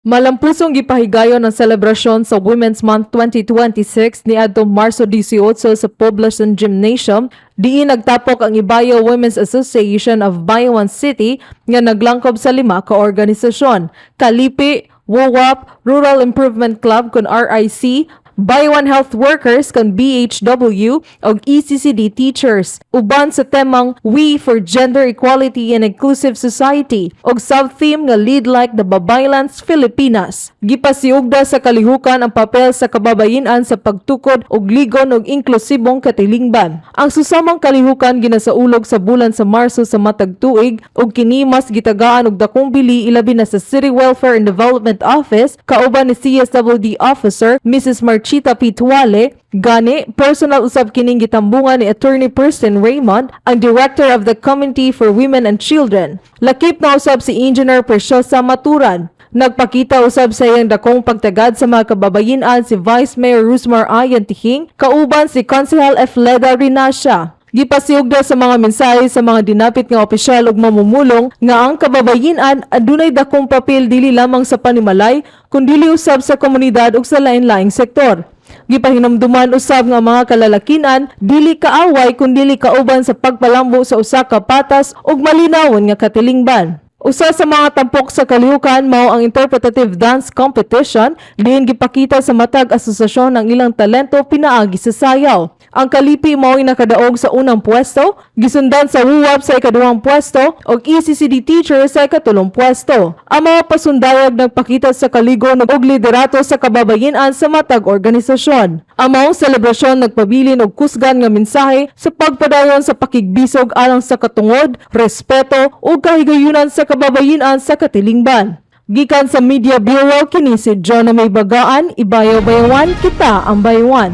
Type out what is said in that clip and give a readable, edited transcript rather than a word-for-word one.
Malampusong gipahigayon ang selebrasyon sa Women's Month 2026 niadtong Marso 18 sa Poblacion Gymnasium, diin nagtapok ang Ibayo Women's Association of Bayawan City nga naglangkob sa 5 ka organisasyon: Kalipi, WOWAP, Rural Improvement Club kun RIC, Bayawan Health Workers kan BHW ug ECCD teachers, uban sa temang We for Gender Equality and Inclusive Society ug sub-theme nga Lead Like the Babaylands Filipinas. Gipasiugda sa kalihukan ang papel sa kababayen-an sa pagtukod og ligon ug inklusibong katilingban. Ang susamang kalihukan ginasaulog sa bulan sa Marso sa matag tuig ug kini mas gitagaan og dakong bili ilabi na sa City Welfare and Development Office kauban ni CSWD Officer Mrs. Marchita P. Tuale. Gani, personal usab kining gitambungan ni Attorney Person Raymond, ang Director of the Committee for Women and Children. Lakip na usab si Engineer Preciosa Maturan. Nagpakita usab sa iyang dakong pagtagad sa mga kababayen-an si Vice Mayor Rusmar Ayan Tihing, kauban si Consehal F. Leda Rinasya. Gipasiugda sa mga mensahe sa mga dinapit nga opisyal ug mamumulong nga ang kababayen-an adunay dakong papel dili lamang sa panimalay kundi usab sa komunidad ug sa lain-laing sektor. Gipahinumduman usab nga mga kalalakinan dili kaaway kundi kauban sa pagpalambo sa usa ka patas ug malinawon nga katilingban. Usa sa mga tampok sa kalihukan mao ang interpretative dance competition diin gipakita sa matag asosasyon ang ilang talento pinaagi sa sayaw. Ang Kalipi mao'y nakadaog sa unang pwesto, gisundan sa WOWAP sa ikaduhang pwesto ug ECCD teacher sa ikatulong pwesto. Ang mga pasundayag nagpakita sa kaligon ug liderato sa kababayen-an sa matag organisasyon. Ang maong selebrasyon nagpabilin og kusgan nga mensahe sa pagpadayon sa pakigbisog alang sa katungod, respeto ug kahigayunan sa kababayen-an sa katilingban. Gikan sa Media Bureau, kini si Jonah May Bagaan, Ibayo Bayawan, kita ang Bayawan.